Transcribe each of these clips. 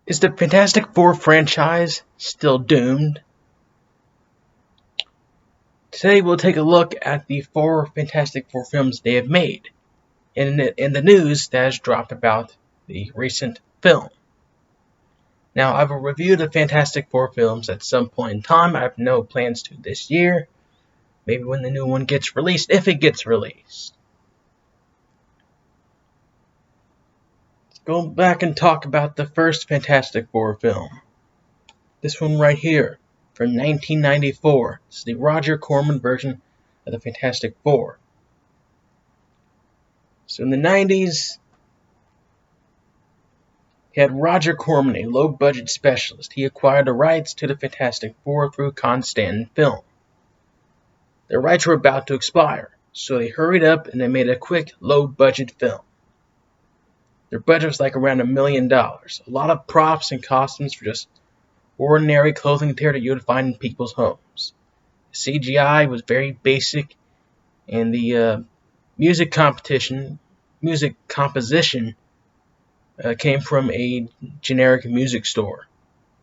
Is the Fantastic Four franchise still doomed? Today we'll take a look at the 4 Fantastic Four films they have made, and the news that has dropped about the recent film. Now, I will review the Fantastic Four films at some point in time. I have no plans to this year. Maybe when the new one gets released, if it gets released. Let's go back and talk about the first Fantastic Four film. This one right here, from 1994. It's the Roger Corman version of the Fantastic Four. So in the 90s, he had Roger Corman, a low-budget specialist. He acquired the rights to the Fantastic Four through Constantin Film. Their rights were about to expire, so they hurried up and they made a quick, low-budget film. Their budget was like around $1 million. A lot of props and costumes for just ordinary clothing material that you would find in people's homes. CGI was very basic, and the music composition came from a generic music store.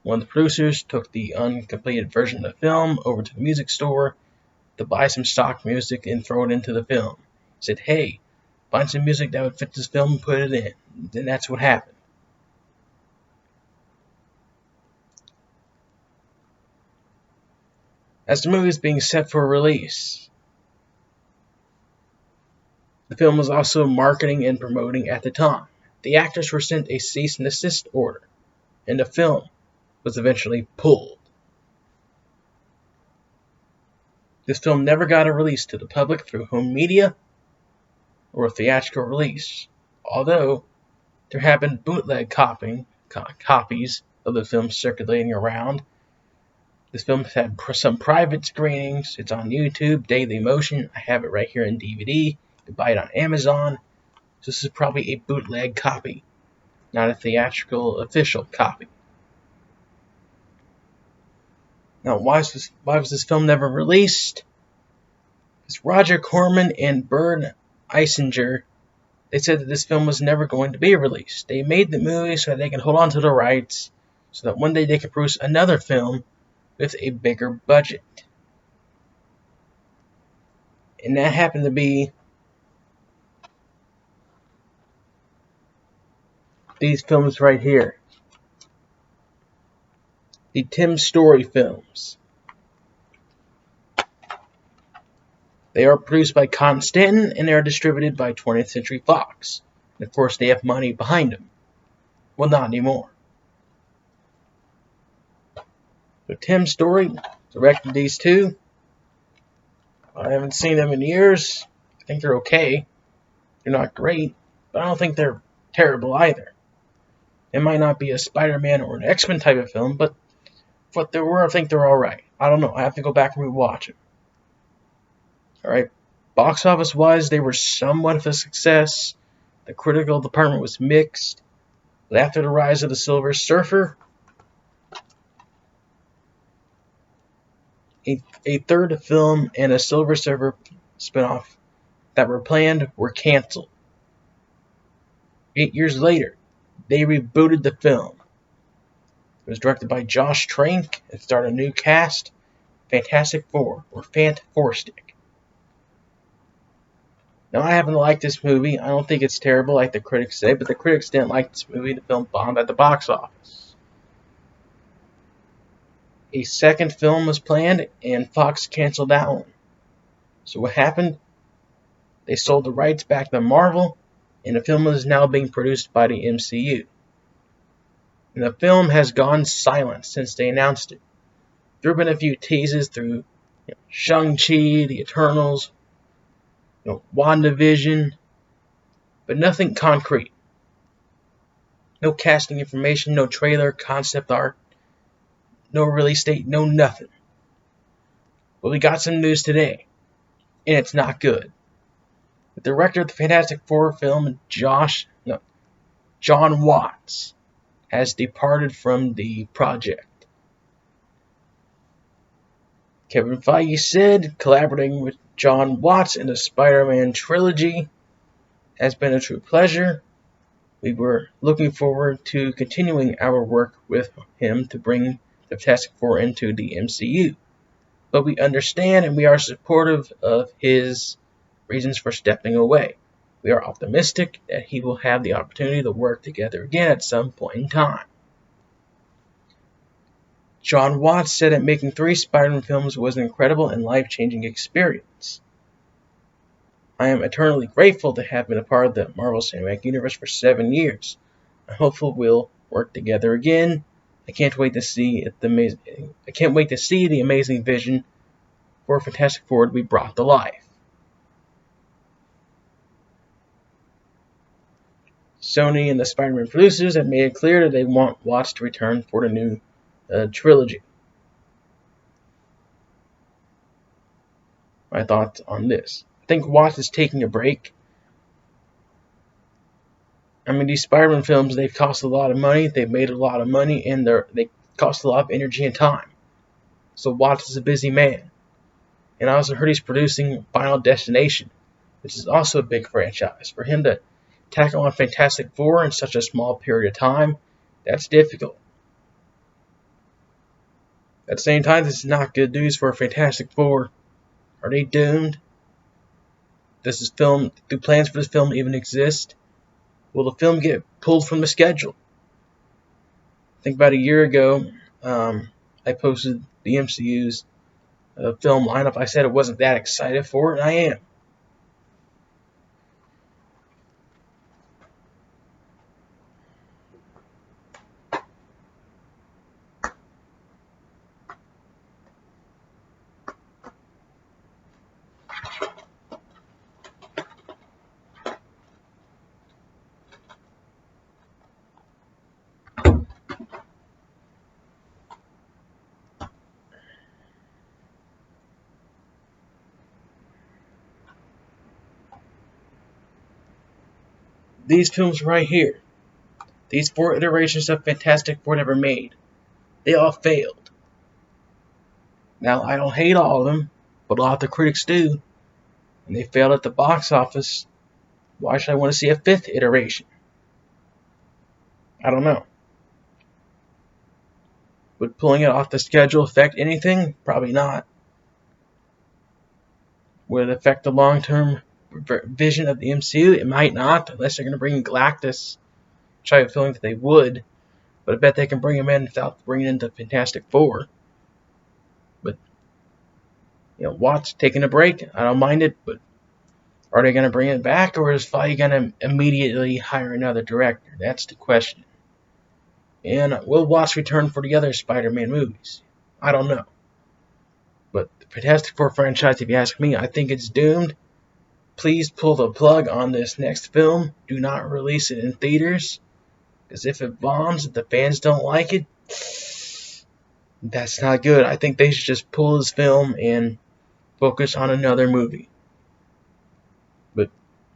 One of the producers took the uncompleted version of the film over to the music store to buy some stock music and throw it into the film. He said, "Hey, find some music that would fit this film and put it in." And that's what happened. As the movie was being set for release, the film was also marketing and promoting at the time. The actors were sent a cease and desist order, and the film was eventually pulled. This film never got a release to the public through home media or a theatrical release, although there have been bootleg copies of the film circulating around. This film has had some private screenings. It's on YouTube, Daily Motion. I have it right here in DVD. You can buy it on Amazon. So this is probably a bootleg copy, not a theatrical official copy. Now, why was this film never released? Because Roger Corman and Bert Eisinger, they said that this film was never going to be released. They made the movie so that they can hold on to the rights, so that one day they can produce another film with a bigger budget. And that happened to be these films right here. The Tim Story films. They are produced by Constantin and they are distributed by 20th Century Fox. And of course, they have money behind them. Well, not anymore. So Tim Story directed these two. I haven't seen them in years. I think they're okay. They're not great, but I don't think they're terrible either. It might not be a Spider-Man or an X-Men type of film, but what they were, I think they're alright. I don't know. I have to go back and rewatch them. Alright. Box office wise, they were somewhat of a success. The critical department was mixed. But after the rise of the Silver Surfer, a third film and a Silver Surfer spinoff that were planned were canceled. 8 years later, they rebooted the film. It was directed by Josh Trank and starred a new cast, Fantastic Four, or Fant-Four-Stick. Now, I happen to like this movie. I don't think it's terrible like the critics say, but the critics didn't like this movie. The film bombed at the box office. A second film was planned, and Fox canceled that one. So what happened? They sold the rights back to Marvel, and the film is now being produced by the MCU. And the film has gone silent since they announced it. There have been a few teases through Shang-Chi, The Eternals, WandaVision, but nothing concrete. No casting information, no trailer, concept art, no release date, no nothing. Well, we got some news today, and it's not good. The director of the Fantastic Four film, John Watts, has departed from the project. Kevin Feige said collaborating with John Watts in the Spider-Man trilogy has been a true pleasure. We were looking forward to continuing our work with him to bring the Fantastic Four into the MCU. But we understand and we are supportive of his reasons for stepping away. We are optimistic that he will have the opportunity to work together again at some point in time. John Watts said that making 3 Spider-Man films was an incredible and life-changing experience. I am eternally grateful to have been a part of the Marvel Cinematic Universe for 7 years. I'm hopeful we'll work together again. I can't wait to see the amazing vision for Fantastic Four to be brought to life. Sony and the Spider-Man producers have made it clear that they want Watts to return for the new trilogy. My thoughts on this. I think Watts is taking a break. I mean, these Spider-Man films, they've cost a lot of money, they've made a lot of money, and they cost a lot of energy and time. So Watts is a busy man. And I also heard he's producing Final Destination, which is also a big franchise. For him to tackle on Fantastic Four in such a small period of time, that's difficult. At the same time, this is not good news for Fantastic Four. Are they doomed? Do plans for this film even exist? Will the film get pulled from the schedule? I think about a year ago, I posted the MCU's film lineup. I said I wasn't that excited for it, and I am. These films right here, these 4 iterations of Fantastic Four ever made, they all failed. Now, I don't hate all of them, but a lot of the critics do. And they failed at the box office. Why should I want to see a 5th iteration? I don't know. Would pulling it off the schedule affect anything? Probably not. Would it affect the long-term vision of the MCU? It might not, unless they're going to bring in Galactus, which I have a feeling that they would. But I bet they can bring him in without bringing in the Fantastic Four. But, Watts taking a break, I don't mind it, but are they going to bring it back, or is Feige going to immediately hire another director? That's the question. And will Watts return for the other Spider-Man movies? I don't know. But the Fantastic Four franchise, if you ask me, I think it's doomed. Please pull the plug on this next film. Do not release it in theaters. Because if it bombs, if the fans don't like it, that's not good. I think they should just pull this film and focus on another movie. But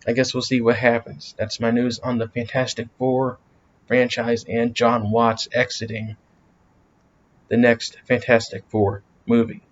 I guess we'll see what happens. That's my news on the Fantastic Four franchise and John Watts exiting the next Fantastic Four movie.